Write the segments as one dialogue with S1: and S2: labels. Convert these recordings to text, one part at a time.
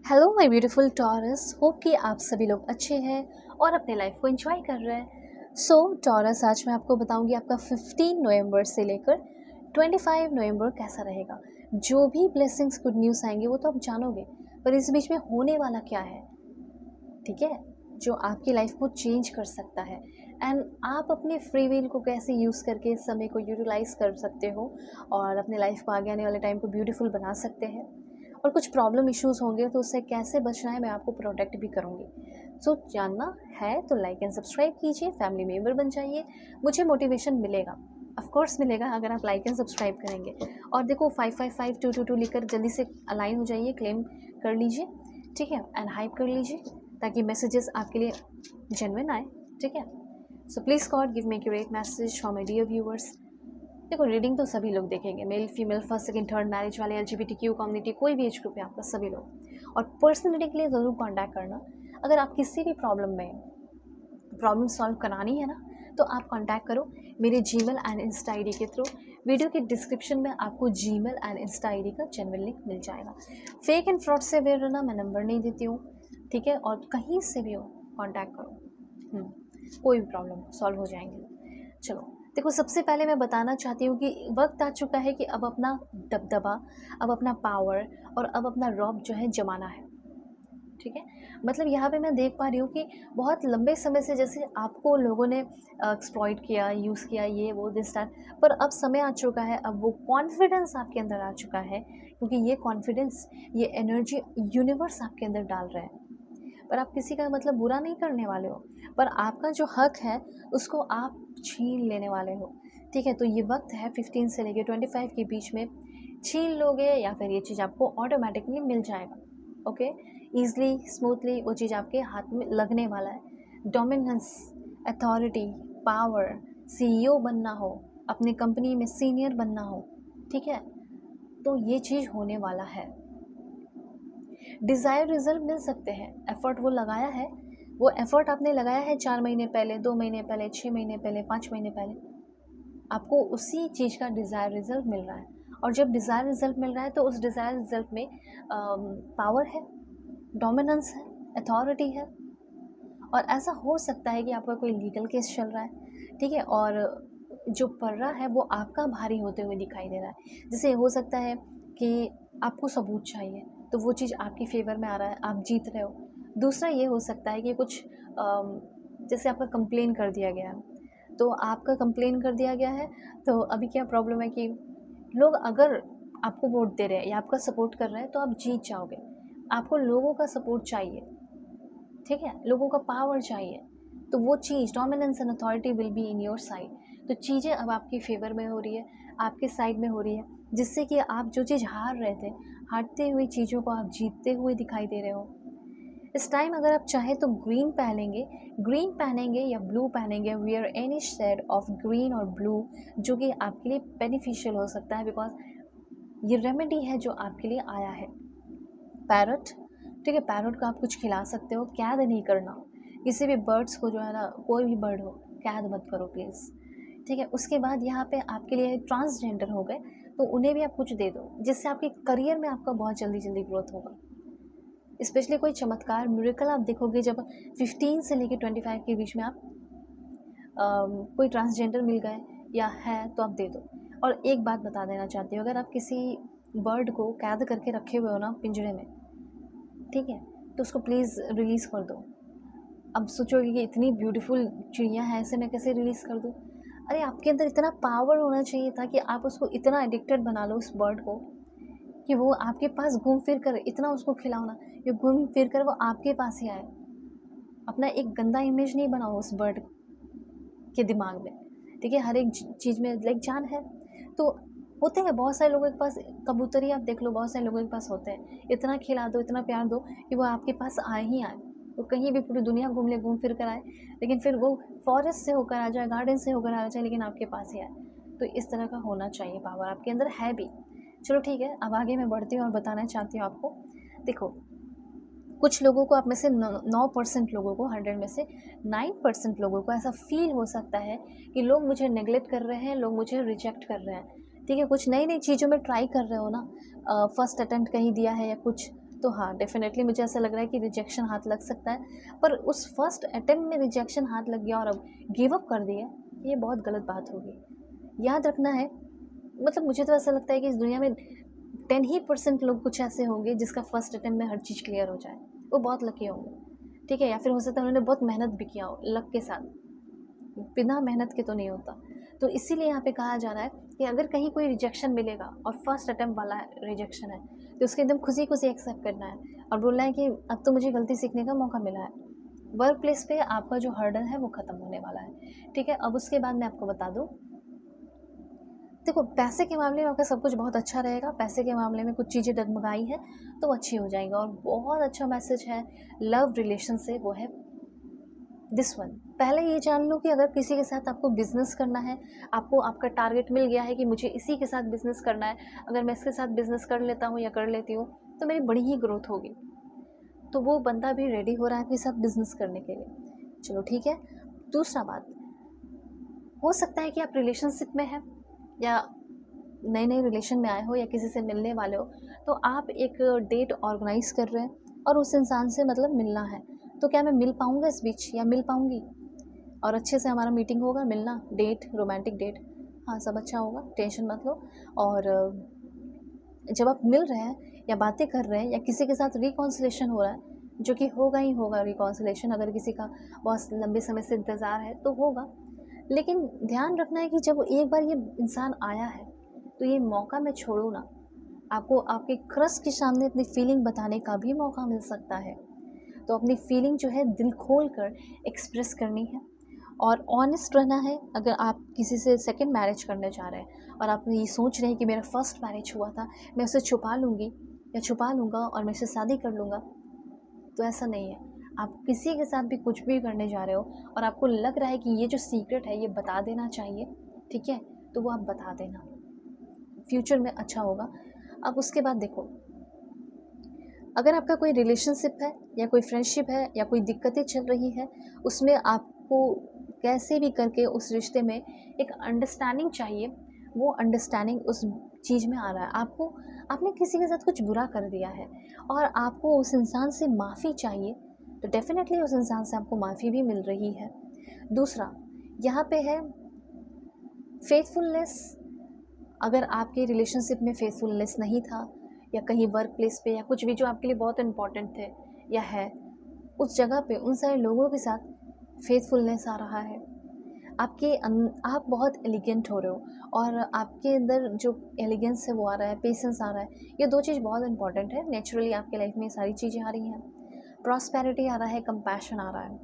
S1: Hello my beautiful taurus, hope कि आप सभी लोग अच्छे हैं और अपने लाइफ को एंजॉय कर रहे हैं। टॉरस, आज मैं आपको बताऊंगी आपका 15 नवंबर से लेकर 25 नवंबर कैसा रहेगा। जो भी ब्लेसिंग्स गुड न्यूज़ आएंगे वो तो आप जानोगे, पर इस बीच में होने वाला क्या है, ठीक है, जो आपकी लाइफ को चेंज कर सकता है। एंड आप अपने फ्री विल को कैसे यूज़ करके इस समय को यूटिलाइज कर सकते हो और अपने लाइफ को आगे आने वाले टाइम को ब्यूटीफुल बना सकते हैं। और कुछ प्रॉब्लम इश्यूज़ होंगे तो उससे कैसे बचना है मैं आपको प्रोटेक्ट भी करूँगी। जानना है तो लाइक एंड सब्सक्राइब कीजिए, फैमिली मेम्बर बन जाइए, मुझे मोटिवेशन मिलेगा, ऑफ कोर्स मिलेगा अगर आप लाइक एंड सब्सक्राइब करेंगे। और देखो 555222 लिखकर जल्दी से अलाइन हो जाइए, क्लेम कर लीजिए, ठीक है, एंड हाइप कर लीजिए ताकि मैसेजेस आपके लिए जेन्युइन आए, ठीक है। So please God give me accurate message for my dear viewers. देखो, रीडिंग तो सभी लोग देखेंगे, male female first second third marriage वाले, LGBTQ कम्युनिटी, कोई भी एज ग्रुप है आपका, सभी लोग। और पर्सनलिटी के लिए ज़रूर कॉन्टैक्ट करना। अगर आप किसी भी प्रॉब्लम सॉल्व करानी है ना, तो आप कॉन्टैक्ट करो मेरे जीमेल एंड इंस्टा ID के थ्रू। वीडियो के डिस्क्रिप्शन में आपको जीमेल एंड इंस्टा ID का जेन्युइन लिंक मिल जाएगा। फेक एंड फ्रॉड से अवेयर रहना, मैं नंबर नहीं देती हूँ, ठीक है, और कहीं से भी हो कॉन्टैक्ट करो, कोई भी प्रॉब्लम सॉल्व हो जाएंगे। चलो देखो, सबसे पहले मैं बताना चाहती हूँ कि वक्त आ चुका है कि अब अपना दबदबा, अब अपना पावर और अब अपना रौब जो है जमाना है, ठीक है। मतलब यहाँ पे मैं देख पा रही हूँ कि बहुत लंबे समय से जैसे आपको लोगों ने एक्सप्लॉइट किया, यूज़ किया, ये वो दिस टाइम, पर अब समय आ चुका है, अब वो कॉन्फिडेंस आपके अंदर आ चुका है, क्योंकि ये कॉन्फिडेंस, ये एनर्जी यूनिवर्स आपके अंदर डाल रहा है। पर आप किसी का मतलब बुरा नहीं करने वाले हो, पर आपका जो हक है उसको आप छीन लेने वाले हो, ठीक है। तो ये वक्त है 15 से लेकर 25 के बीच में, छीन लोगे या फिर ये चीज़ आपको ऑटोमेटिकली मिल जाएगा, ओके, ईजली स्मूथली वो चीज़ आपके हाथ में लगने वाला है। डोमिनेंस, अथॉरिटी, पावर, CEO बनना हो, अपनी कंपनी में सीनियर बनना हो, ठीक है, तो ये चीज़ होने वाला है। डिज़ायर रिजल्ट मिल सकते हैं, एफर्ट वो लगाया है, वो एफर्ट आपने लगाया है 4 महीने पहले, 2 महीने पहले, 6 महीने पहले, 5 महीने पहले, आपको उसी चीज़ का डिज़ायर रिजल्ट मिल रहा है। और जब डिज़ायर रिजल्ट मिल रहा है तो उस डिज़ायर रिजल्ट में पावर है, डोमिनेंस है, अथॉरिटी है। और ऐसा हो सकता है कि आपका कोई लीगल केस चल रहा है, ठीक है, और जो पढ़ रहा है वो आपका भारी होते हुए दिखाई दे रहा है। जैसे हो सकता है कि आपको सबूत चाहिए, तो वो चीज़ आपके फेवर में आ रहा है, आप जीत रहे हो। दूसरा ये हो सकता है कि कुछ जैसे आपका कंप्लेन कर दिया गया है, तो आपका कंप्लेन कर दिया गया है, तो अभी क्या प्रॉब्लम है कि लोग अगर आपको वोट दे रहे हैं या आपका सपोर्ट कर रहे हैं तो आप जीत जाओगे। आपको लोगों का सपोर्ट चाहिए, ठीक है, लोगों का पावर चाहिए, तो वो चीज़ dominance and authority will be in your side. तो चीज़ें अब आपकी फेवर में हो रही है, आपके साइड में हो रही है, जिससे कि आप जो चीज़ हार रहे थे, हारते हुए चीज़ों को आप जीतते हुए दिखाई दे रहे हो। इस टाइम अगर आप चाहें तो ग्रीन पहनेंगे या ब्लू पहनेंगे, wear any shade of green और ब्लू, जो कि आपके लिए बेनिफिशियल हो सकता है, बिकॉज ये रेमेडी है जो आपके लिए आया है। पैरट, ठीक है, पैरट को आप कुछ खिला सकते हो, कैद नहीं करना किसी भी बर्ड्स को, जो है ना, कोई भी बर्ड हो कैद मत करो प्लीज़, ठीक है। उसके बाद यहाँ पे आपके लिए ट्रांसजेंडर हो गए तो उन्हें भी आप कुछ दे दो, जिससे आपके करियर में आपका बहुत जल्दी जल्दी ग्रोथ होगा। स्पेशली कोई चमत्कार, मिरेकल आप देखोगे जब 15 से लेकर 25 के बीच में आप कोई ट्रांसजेंडर मिल गए या है तो आप दे दो। और एक बात बता देना चाहती हूँ, अगर आप किसी बर्ड को कैद करके रखे हुए हो ना पिंजरे में, ठीक है, तो उसको प्लीज़ रिलीज़ कर दो। अब सोचोगे कि इतनी ब्यूटीफुल चिड़िया है, ऐसे मैं कैसे रिलीज़ कर दूँ? अरे आपके अंदर इतना पावर होना चाहिए था कि आप उसको इतना एडिक्टेड बना लो उस बर्ड को, कि वो आपके पास घूम फिर कर, इतना उसको खिलाओ ना कि घूम फिर कर वो आपके पास ही आए। अपना एक गंदा इमेज नहीं बनाओ उस बर्ड के दिमाग में, ठीक है। हर एक चीज़ में लाइक जान है, तो होते हैं बहुत सारे लोगों के पास। कबूतरी आप देख लो, बहुत सारे लोगों के पास होते हैं, इतना खिला दो, इतना प्यार दो कि वो आपके पास आए ही आए। वो कहीं भी पूरी दुनिया घूम ले, घूम फिर कर आए, लेकिन फिर वो फॉरेस्ट से होकर आ जाए, गार्डन से होकर आ जाए, लेकिन आपके पास ही आए। तो इस तरह का होना चाहिए, पावर आपके अंदर है भी। चलो ठीक है, अब आगे मैं बढ़ती हूँ और बताना चाहती हूँ आपको। देखो, कुछ लोगों को, आप में से 9% लोगों को, 100 में से 9% लोगों को ऐसा फील हो सकता है कि लोग मुझे नेगलेक्ट कर रहे हैं, लोग मुझे रिजेक्ट कर रहे हैं, ठीक है। कुछ नई नई चीज़ों में ट्राई कर रहे हो ना, फर्स्ट अटेम्प्ट कहीं दिया है या कुछ, तो हाँ, डेफ़िनेटली मुझे ऐसा लग रहा है कि रिजेक्शन हाथ लग सकता है, पर उस फर्स्ट अटेम्प्ट में रिजेक्शन हाथ लग गया और अब गिव अप कर दिया, ये बहुत गलत बात होगी। याद रखना है, मतलब मुझे तो ऐसा लगता है कि इस दुनिया में 10% लोग कुछ ऐसे होंगे जिसका फर्स्ट अटेम्प्ट में हर चीज़ क्लियर हो जाए, वो बहुत लकी होंगे, ठीक है? या फिर हो सकता है उन्होंने बहुत मेहनत भी किया हो लक के साथ, बिना मेहनत के तो नहीं होता। तो इसीलिए यहाँ पे कहा जा रहा है कि अगर कहीं कोई रिजेक्शन मिलेगा और फर्स्ट अटेम्प्ट वाला रिजेक्शन है, तो उसको एकदम खुशी-खुशी एक्सेप्ट करना है और बोलना है कि अब तो मुझे गलती सीखने का मौका मिला है। वर्क प्लेस पे आपका जो हर्डल है वो ख़त्म होने वाला है, ठीक है? अब उसके बाद मैं आपको बता दूँ, देखो पैसे के मामले में आपका सब कुछ बहुत अच्छा रहेगा, पैसे के मामले में कुछ चीज़ें डगमगाई हैं, तो वो अच्छी हो जाएँगी और बहुत अच्छा मैसेज है लव रिलेशन से, वो है दिस वन। पहले ये जान लो कि अगर किसी के साथ आपको बिज़नेस करना है, आपको आपका टारगेट मिल गया है कि मुझे इसी के साथ बिज़नेस करना है, अगर मैं इसके साथ बिज़नेस कर लेता हूँ या कर लेती हूँ, तो मेरी बड़ी ही ग्रोथ होगी। तो वो बंदा भी रेडी हो रहा है आपके साथ बिज़नेस करने के लिए। चलो ठीक है। दूसरा बात, हो सकता है कि आप रिलेशनशिप में हैं या नए-नए रिलेशन में आए हो या किसी से मिलने वाले हो, तो आप एक डेट ऑर्गेनाइज़ कर रहे हैं और उस इंसान से मतलब मिलना है। तो क्या मैं मिल पाऊँगा इस बीच या मिल पाऊँगी? और अच्छे से हमारा मीटिंग होगा, मिलना, डेट, रोमांटिक डेट, हाँ, सब अच्छा होगा, टेंशन मत लो। और जब आप मिल रहे हैं या बातें कर रहे हैं या किसी के साथ रिकॉन्सिलेशन हो रहा है, जो कि होगा ही होगा रिकॉन्सिलेशन, अगर किसी का बहुत लंबे समय से इंतज़ार है तो होगा। लेकिन ध्यान रखना है कि जब एक बार ये इंसान आया है, तो ये मौका मैं छोड़ूँ ना। आपको आपके क्रश के सामने अपनी फीलिंग बताने का भी मौका मिल सकता है। तो अपनी फीलिंग जो है दिल खोल कर एक्सप्रेस करनी है और ऑनेस्ट रहना है। अगर आप किसी से सेकंड मैरिज करने जा रहे हैं और आप ये सोच रहे हैं कि मेरा फर्स्ट मैरिज हुआ था, मैं उसे छुपा लूँगी या छुपा लूँगा और मैं उससे शादी कर लूँगा, तो ऐसा नहीं है। आप किसी के साथ भी कुछ भी करने जा रहे हो और आपको लग रहा है कि ये जो सीक्रेट है ये बता देना चाहिए, ठीक है? तो वो आप बता देना, फ्यूचर में अच्छा होगा। अब उसके बाद देखो, अगर आपका कोई रिलेशनशिप है या कोई फ्रेंडशिप है या कोई दिक्कतें चल रही है, उसमें आपको कैसे भी करके उस रिश्ते में एक अंडरस्टैंडिंग चाहिए। वो अंडरस्टैंडिंग उस चीज़ में आ रहा है, आपको आपने किसी के साथ कुछ बुरा कर दिया है और आपको उस इंसान से माफ़ी चाहिए, तो डेफ़िनेटली उस इंसान से आपको माफ़ी भी मिल रही है। दूसरा, यहाँ पे है फेथफुलनेस। अगर आपके रिलेशनशिप में फेथफुलनेस नहीं था या कहीं वर्क प्लेस पे या कुछ भी जो आपके लिए बहुत इम्पोर्टेंट थे या है, उस जगह पे उन सारे लोगों के साथ फेथफुलनेस आ रहा है, आप बहुत एलिगेंट हो रहे हो और आपके अंदर जो एलिगेंस है वो आ रहा है, पेशेंस आ रहा है, ये दो चीज़ बहुत इंपॉर्टेंट है। नेचुरली आपके लाइफ में सारी चीज़ें आ रही हैं, प्रॉस्पेरिटी आ रहा है, कंपैशन आ रहा है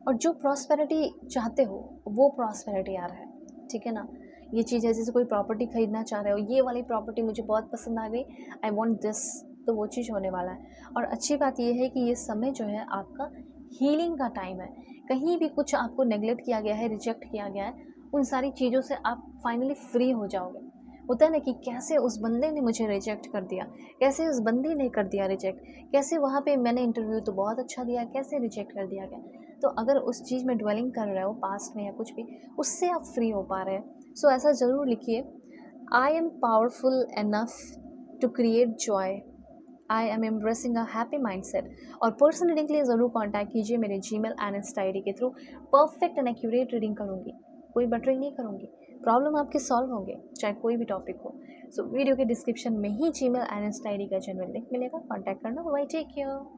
S1: और जो प्रॉस्पेरिटी चाहते हो वो प्रॉस्पेरिटी आ रहा है, ठीक है ना? ये चीज़ है, जैसे कोई प्रॉपर्टी खरीदना चाह रहे हो, ये वाली प्रॉपर्टी मुझे बहुत पसंद आ गई, आई वांट दिस, तो वो चीज़ होने वाला है। और अच्छी बात ये है कि ये समय जो है आपका हीलिंग का टाइम है। कहीं भी कुछ आपको नेगलेक्ट किया गया है, रिजेक्ट किया गया है, उन सारी चीज़ों से आप फाइनली फ्री हो जाओगे। होता है ना कि कैसे उस बंदे ने मुझे रिजेक्ट कर दिया, कैसे उस बंदी ने कर दिया रिजेक्ट, कैसे वहाँ पे मैंने इंटरव्यू तो बहुत अच्छा दिया, कैसे रिजेक्ट कर दिया गया। तो अगर उस चीज़ में ड्वेलिंग कर रहे हो पास्ट में या कुछ भी, उससे आप फ्री हो पा रहे हैं। सो ऐसा ज़रूर लिखिए, I am powerful enough to create joy, I am embracing a happy mindset. और पर्सनल रीडिंग के लिए ज़रूर कॉन्टैक्ट कीजिए मेरे जीमेल एंड इंस्टा आईडी के थ्रू। परफेक्ट एंड एक्यूरेट रीडिंग करूँगी, कोई बटरिंग नहीं करूँगी, प्रॉब्लम आपके सॉल्व होंगे चाहे कोई भी टॉपिक हो। सो वीडियो के डिस्क्रिप्शन में ही जीमेल एंड इंस्टा आईडी का जेन्युइन लिंक मिलेगा, कॉन्टैक्ट करना। Bye, take care.